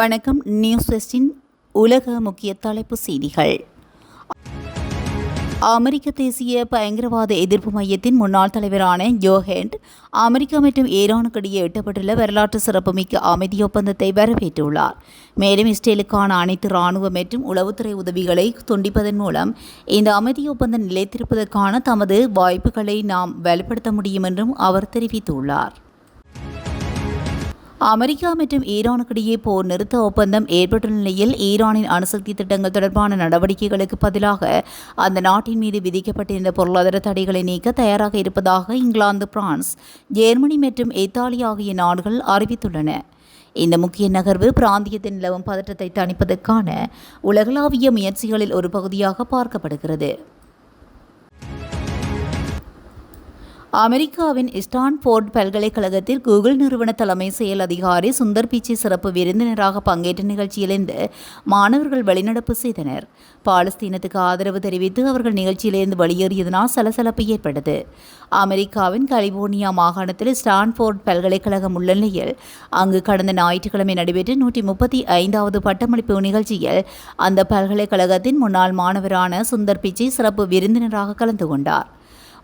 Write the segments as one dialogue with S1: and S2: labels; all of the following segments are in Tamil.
S1: வணக்கம். நியூஸ் வெஸ்டின் உலக முக்கிய தலைப்பு செய்திகள். அமெரிக்க தேசிய பயங்கரவாத எதிர்ப்பு மையத்தின் முன்னாள் தலைவரான ஜோஹெண்ட் அமெரிக்கா மற்றும் ஈரானுக்கிடையே எட்டப்பட்டுள்ள வரலாற்று சிறப்புமிக்க அமைதி ஒப்பந்தத்தை வரவேற்றுள்ளார். மேலும் இஸ்ரேலுக்கான அனைத்து இராணுவ மற்றும் உளவுத்துறை உதவிகளை துண்டிப்பதன் மூலம் இந்த அமைதி ஒப்பந்தம் நிலைத்திருப்பதற்கான தமது வாய்ப்புகளை நாம் வலுப்படுத்த முடியும் என்றும் அவர் தெரிவித்துள்ளார். அமெரிக்கா மற்றும் ஈரானுக்கிடையே போர் நிறுத்த ஒப்பந்தம் ஏற்பட்டுள்ள நிலையில் ஈரானின் அணுசக்தி திட்டங்கள் தொடர்பான நடவடிக்கைகளுக்கு பதிலாக அந்த நாட்டின் மீது விதிக்கப்பட்டிருந்த பொருளாதார தடைகளை நீக்க தயாராக இருப்பதாக இங்கிலாந்து, பிரான்ஸ், ஜெர்மனி மற்றும் இத்தாலி ஆகிய நாடுகள் அறிவித்துள்ளன. இந்த முக்கிய நகர்வு பிராந்தியத்தில் நிலவும் பதற்றத்தை தணிப்பதற்கான உலகளாவிய முயற்சிகளில் ஒரு பகுதியாக பார்க்கப்படுகிறது. அமெரிக்காவின் ஸ்டான்போர்ட் பல்கலைக்கழகத்தில் கூகுள் நிறுவன தலைமை செயல் அதிகாரி சுந்தர் பிச்சை சிறப்பு விருந்தினராக பங்கேற்ற நிகழ்ச்சியிலிருந்து மாணவர்கள் வெளிநடப்பு செய்தனர். பாலஸ்தீனத்துக்கு ஆதரவு தெரிவித்து அவர்கள் நிகழ்ச்சியிலிருந்து வெளியேறியதனால் சலசலப்பு ஏற்பட்டது. அமெரிக்காவின் கலிபோர்னியா மாகாணத்தில் ஸ்டான்போர்ட் பல்கலைக்கழகம் உள்ள நிலையில் அங்கு கடந்த ஞாயிற்றுக்கிழமை நடைபெற்ற 135வது பட்டமளிப்பு நிகழ்ச்சியில் அந்த பல்கலைக்கழகத்தின் முன்னாள் மாணவரான சுந்தர் பிச்சை சிறப்பு விருந்தினராக கலந்து கொண்டார்.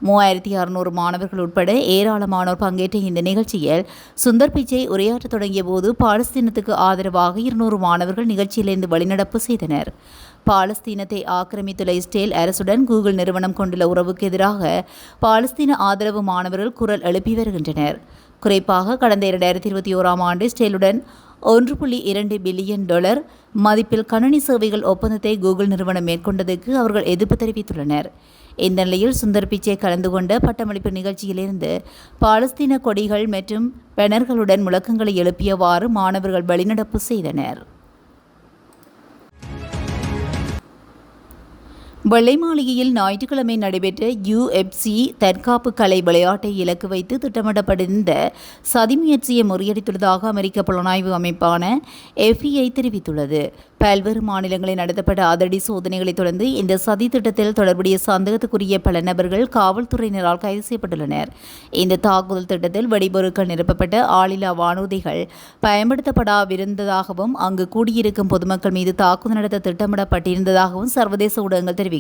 S1: 3600 மாணவர்கள் உட்பட ஏராளமானோர் பங்கேற்ற இந்த நிகழ்ச்சியில் சுந்தர் பிச்சை உரையாற்றத் தொடங்கிய போது பாலஸ்தீனத்துக்கு ஆதரவாக 200 மாணவர்கள் நிகழ்ச்சியிலிருந்து வெளிநடப்பு செய்தனர். பாலஸ்தீனத்தை ஆக்கிரமித்துள்ள இஸ்ரேல் அரசுடன் கூகுள் நிறுவனம் கொண்டுள்ள உறவுக்கு எதிராக பாலஸ்தீன ஆதரவு மாணவர்கள் குரல் எழுப்பி வருகின்றனர். குறிப்பாக கடந்த 2021ஆம் ஆண்டு இஸ்ரேலுடன் $1.2 பில்லியன் மதிப்பில் கணினி சேவைகள் ஒப்பந்தத்தை கூகுள் நிறுவனம் மேற்கொண்டதற்கு அவர்கள் எதிர்ப்பு தெரிவித்துள்ளனர். இந்த நிலையில் சுந்தர் பிச்சை கலந்து கொண்ட பட்டமளிப்பு நிகழ்ச்சியிலிருந்து பாலஸ்தீன கொடிகள் மற்றும் பேனர்களுடன் முழக்கங்களை எழுப்பியவாறு மாணவர்கள் வெளிநடப்பு செய்தனர். வெள்ளை மாளிகையில் ஞாயிற்றுக்கிழமை நடைபெற்ற UFC தற்காப்பு கலை விளையாட்டை இலக்கு வைத்து திட்டமிடப்பட்டிருந்த சதி முயற்சியை முறியடித்துள்ளதாக அமெரிக்க புலனாய்வு அமைப்பான FBI தெரிவித்துள்ளது. பல்வேறு மாநிலங்களில் நடத்தப்பட்ட அதிரடி சோதனைகளை தொடர்ந்து இந்த சதி திட்டத்தில் தொடர்புடைய சந்தேகத்துக்குரிய பல நபர்கள் காவல்துறையினரால் கைது செய்யப்பட்டுள்ளனர். இந்த தாக்குதல் திட்டத்தில் வெடிபொருட்கள் நிரப்பப்பட்ட ஆளில்லா வானூர்திகள் பயன்படுத்தப்படவிருந்ததாகவும் அங்கு கூடியிருக்கும் பொதுமக்கள் மீது தாக்குதல் நடத்த திட்டமிடப்பட்டிருந்ததாகவும் சர்வதேச ஊடகங்கள் தெரிவிக்கின்றன.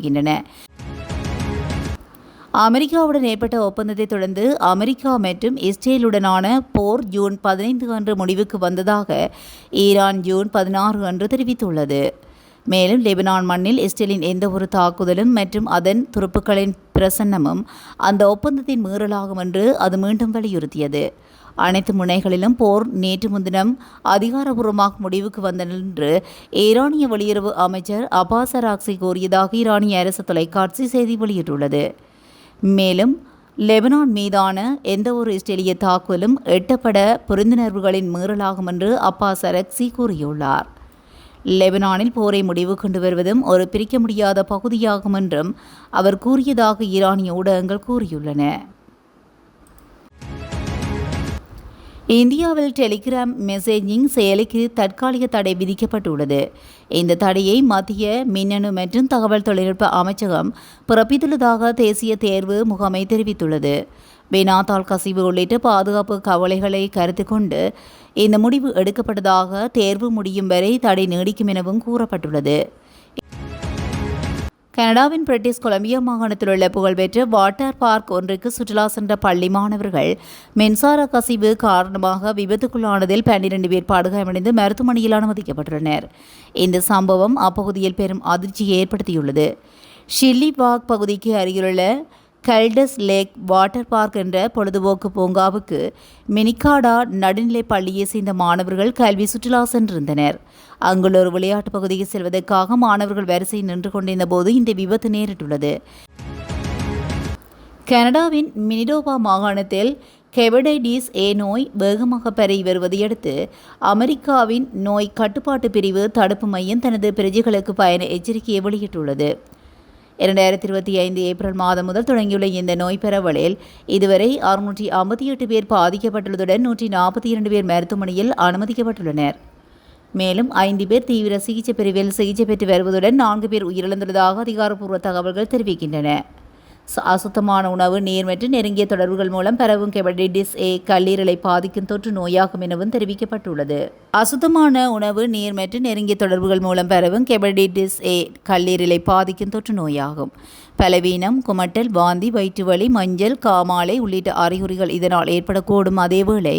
S1: அமெரிக்காவுடன் ஏற்பட்ட ஒப்பந்தத்தை தொடர்ந்து அமெரிக்கா மற்றும் இஸ்ரேலுடனான போர் ஜூன் 15 அன்று முடிவுக்கு வந்ததாக ஈரான் ஜூன் 16 அன்று தெரிவித்துள்ளது. மேலும் லெபனான் மண்ணில் இஸ்ரேலின் எந்தவொரு தாக்குதலும் மற்றும் அதன் துருப்புக்களின் பிரசன்னமும் அந்த ஒப்பந்தத்தின் மீறலாகும் என்று அது மீண்டும் வலியுறுத்தியது. அனைத்து முனைகளிலும் போர் நேற்று முன்தினம் அதிகாரப்பூர்வமாக முடிவுக்கு வந்தது என்று ஈரானிய வெளியுறவு அமைச்சர் அப்பாஸ் அராக்சி கூறியதாக ஈரானிய அரசு தொலைக்காட்சி செய்தி வெளியிட்டுள்ளது. மேலும் லெபனான் மீதான எந்தவொரு இஸ்ரேலிய தாக்குதலும் எட்டப்பட புரிந்துணர்வுகளின் மீறலாகும் என்று அப்பாஸ் அராக்சி கூறியுள்ளார். லெபனானில் போரை முடிவு கொண்டு வருவதும் ஒரு பிரிக்க முடியாத பகுதியாகும் என்றும் அவர் கூறியதாக ஈரானிய ஊடகங்கள் கூறியுள்ளன. இந்தியாவில் டெலிகிராம் மெசேஜிங் செயலிக்கு தற்காலிக தடை விதிக்கப்பட்டுள்ளது. இந்த தடையை மத்திய மின்னணு மற்றும் தகவல் தொழில்நுட்ப அமைச்சகம் பிறப்பித்துள்ளதாக தேசிய தேர்வு முகமை தெரிவித்துள்ளது. வினாத்தாள் கசிவு உள்ளிட்ட பாதுகாப்பு கவலைகளை கருத்தில் கொண்டு இந்த முடிவு எடுக்கப்பட்டதாக தேர்வு முடியும் வரை தடை நீடிக்கும் எனவும் கூறப்பட்டுள்ளது. கனடாவின் பிரிட்டிஷ் கொலம்பியா மாகாணத்தில் உள்ள புகழ்பெற்ற வாட்டர் பார்க் ஒன்றுக்கு சுற்றுலா சென்ற பள்ளி மாணவர்கள் மின்சார கசிவு காரணமாக விபத்துக்குள்ளானதில் 12 பேர் படுகாயமடைந்து மருத்துவமனையில் அனுமதிக்கப்பட்டுள்ளனர். இந்த சம்பவம் அப்பகுதியில் பெரும் அதிர்ச்சியை ஏற்படுத்தியுள்ளது. ஷில்லி வாக் பகுதிக்கு அருகிலுள்ள கல்டஸ் லேக் வாட்டர் பார்க் என்ற பொழுதுபோக்கு பூங்காவுக்கு மினிகாடா நடுநிலை பள்ளியை சேர்ந்த மாணவர்கள் கல்வி சுற்றுலா சென்றிருந்தனர். அங்குள்ள ஒரு விளையாட்டு பகுதிக்கு செல்வதற்காக மாணவர்கள் வரிசையில் நின்று கொண்டிருந்த போது இந்த விபத்து நேரிட்டுள்ளது. கனடாவின் மினிடோபா மாகாணத்தில் ஹெபடைட்டிஸ் ஏ நோய் வேகமாக பரவி வருவதையடுத்து அமெரிக்காவின் நோய் கட்டுப்பாட்டு பிரிவு தடுப்பு மையம் தனது பிரஜைகளுக்கு பயண எச்சரிக்கையை வெளியிட்டுள்ளது. 2025 ஏப்ரல் மாதம் முதல் தொடங்கியுள்ள இந்த நோய் பரவலில் இதுவரை 658 பேர் பாதிக்கப்பட்டுள்ளதுடன் 142 பேர் மருத்துவமனையில் அனுமதிக்கப்பட்டுள்ளனர். மேலும் 5 பேர் தீவிர சிகிச்சை பிரிவில் சிகிச்சை பெற்று வருவதுடன் 4 பேர் உயிரிழந்துள்ளதாக அதிகாரப்பூர்வ தகவல்கள் தெரிவிக்கின்றன. அசுத்தமான உணவு, நீர் மற்றும் நெருங்கிய தொடர்புகள் மூலம் பரவும் ஹெபடைட்டிஸ் ஏ கல்லீரலை பாதிக்கும் தொற்று நோயாகும் எனவும் தெரிவிக்கப்பட்டுள்ளது. அசுத்தமான உணவு, நீர் மற்றும் நெருங்கிய தொடர்புகள் மூலம் பரவும் ஹெபடைட்டிஸ் ஏ கல்லீரலை பாதிக்கும் தொற்று நோயாகும். பலவீனம், குமட்டல், வாந்தி, வயிற்று வலி, மஞ்சள் காமாலை உள்ளிட்ட அறிகுறிகள் இதனால் ஏற்படக்கூடும். அதேவேளை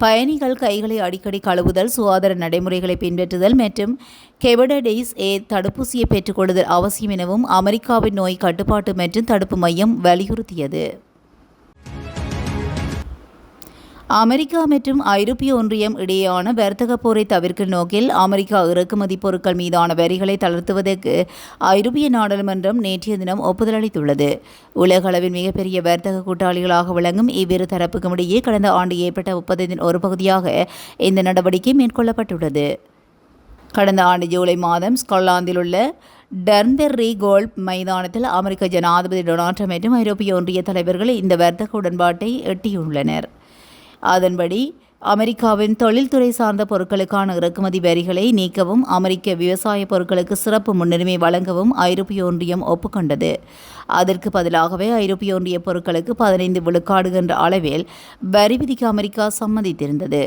S1: பயணிகள் கைகளை அடிக்கடி கழுவுதல், சுகாதார நடைமுறைகளை பின்பற்றுதல் மற்றும் ஹெபடைட்டிஸ் ஏ தடுப்பூசியை பெற்றுக்கொள்ளுதல் அவசியம் எனவும் அமெரிக்காவின் நோய் கட்டுப்பாட்டு மற்றும் தடுப்பு மையம் வலியுறுத்தியது. அமெரிக்கா மற்றும் ஐரோப்பிய ஒன்றியம் இடையேயான வர்த்தக போரை தவிர்க்கும் நோக்கில் அமெரிக்கா இறக்குமதி பொருட்கள் மீதான வரிகளை தளர்த்துவதற்கு ஐரோப்பிய நாடாளுமன்றம் நேற்றைய தினம் ஒப்புதல் அளித்துள்ளது. உலக அளவில் மிகப்பெரிய வர்த்தக கூட்டாளிகளாக விளங்கும் இவ்விரு தரப்புக்கும் இடையே கடந்த ஆண்டு ஏற்பட்ட ஒப்பந்தத்தின் ஒரு பகுதியாக இந்த நடவடிக்கை மேற்கொள்ளப்பட்டுள்ளது. கடந்த ஆண்டு ஜூலை மாதம் ஸ்காட்லாந்தில் உள்ள டர்ன்பெர்ரி கோல்ஃப் மைதானத்தில் அமெரிக்க ஜனாதிபதி டொனால்ட் ட்ரம்ப் மற்றும் ஐரோப்பிய ஒன்றிய தலைவர்கள் இந்த வர்த்தக உடன்பாட்டை எட்டியுள்ளனர். அதன்படி அமெரிக்காவின் தொழில்துறை சார்ந்த பொருட்களுக்கான இறக்குமதி வரிகளை நீக்கவும் அமெரிக்க விவசாய பொருட்களுக்கு சிறப்பு முன்னுரிமை வழங்கவும் ஐரோப்பிய ஒன்றியம் ஒப்புக்கொண்டது. அதற்கு பதிலாகவே ஐரோப்பிய ஒன்றிய பொருட்களுக்கு 15 விழுக்காடு என்ற அளவில் வரி விதிக்க அமெரிக்கா சம்மதித்திருந்தது.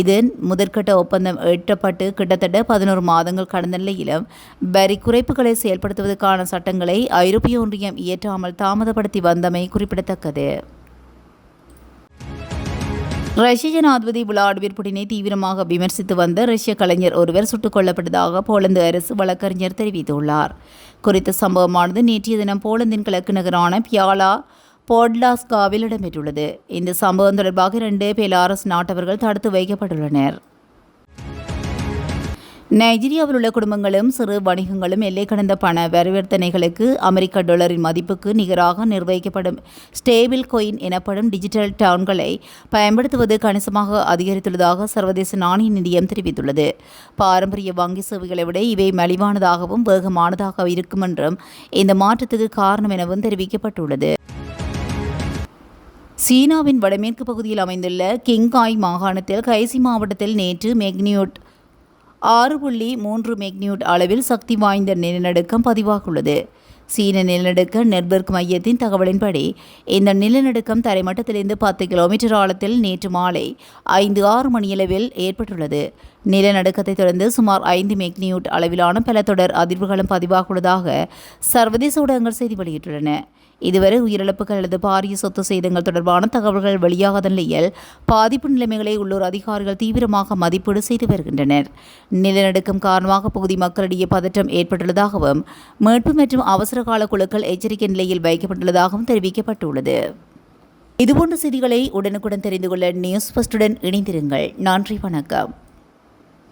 S1: இதன் முதற்கட்ட ஒப்பந்தம் எட்டப்பட்டு கிட்டத்தட்ட 11 மாதங்கள் கடந்த நிலையிலும் வரி குறைப்புகளை செயல்படுத்துவதற்கான சட்டங்களை ஐரோப்பிய ஒன்றியம் இயற்றாமல் தாமதப்படுத்தி வந்தமை குறிப்பிடத்தக்கது. ரஷ்ய ஜனாதிபதி விளாடிமிர் புட்டினை தீவிரமாக விமர்சித்து வந்த ரஷ்ய கலைஞர் ஒருவர் சுட்டுக் கொல்லப்பட்டதாக போலந்து அரசு வழக்கறிஞர் தெரிவித்துள்ளார். குறித்த சம்பவமானது நேற்றைய தினம் போலந்தின் கிழக்கு நகரான பியாலா போட்லாஸ்காவில் இடம்பெற்றுள்ளது. இந்த சம்பவம் தொடர்பாக 2 பெலாரஸ் நாட்டவர்கள் தடுத்து வைக்கப்பட்டுள்ளனர். நைஜீரியாவில் உள்ள குடும்பங்களும் சிறு வணிகங்களும் எல்லை கடந்த பண பரிவர்த்தனைகளுக்கு அமெரிக்க டாலரின் மதிப்புக்கு நிகராக நிர்வகிக்கப்படும் ஸ்டேபிள் கோயின் எனப்படும் டிஜிட்டல் டவுன்களை பயன்படுத்துவது கணிசமாக அதிகரித்துள்ளதாக சர்வதேச நாணய நிதியம் தெரிவித்துள்ளது. பாரம்பரிய வங்கி சேவைகளை விட இவை மலிவானதாகவும் வேகமானதாக இருக்கும் என்றும் இந்த மாற்றத்துக்கு காரணம் எனவும் தெரிவிக்கப்பட்டுள்ளது. சீனாவின் வடமேற்கு பகுதியில் அமைந்துள்ள கிங்காய் மாகாணத்தில் கைசி மாவட்டத்தில் நேற்று மேக்னியூட் 6.3 மேக்னியூட் அளவில் சக்தி வாய்ந்த நிலநடுக்கம் பதிவாகியுள்ளது. சீன நிலநடுக்க நெட்வொர்க் மையத்தின் தகவலின்படி இந்த நிலநடுக்கம் தரைமட்டத்திலிருந்து 10 கிலோமீட்டர் ஆழத்தில் நேற்று மாலை 5-6 மணியளவில் ஏற்பட்டுள்ளது. நிலநடுக்கத்தை தொடர்ந்து சுமார் 5 மேக்னியூட் அளவிலான பல தொடர் அதிர்வுகளும் பதிவாகியுள்ளதாக சர்வதேச ஊடகங்கள் செய்தி வெளியிட்டுள்ளன. இதுவரை உயிரிழப்புகள் அல்லது பாரிய சொத்து சேதங்கள் தொடர்பான தகவல்கள் வெளியாகாத நிலையில் பாதிப்பு நிலைமைகளை உள்ளூர் அதிகாரிகள் தீவிரமாக மதிப்பீடு செய்து வருகின்றனர். நிலநடுக்கம் காரணமாக பகுதி மக்களிடையே பதற்றம் ஏற்பட்டுள்ளதாகவும் மீட்பு மற்றும் அவசரகால குழுக்கள் எச்சரிக்கை நிலையில் வைக்கப்பட்டுள்ளதாகவும் தெரிவிக்கப்பட்டுள்ளது. இதுபோன்ற செய்திகளை உடனுக்குடன் தெரிந்து கொள்ள நியூஸ் ஃபர்ஸ்டுடன் இணைந்திருங்கள். நன்றி, வணக்கம்.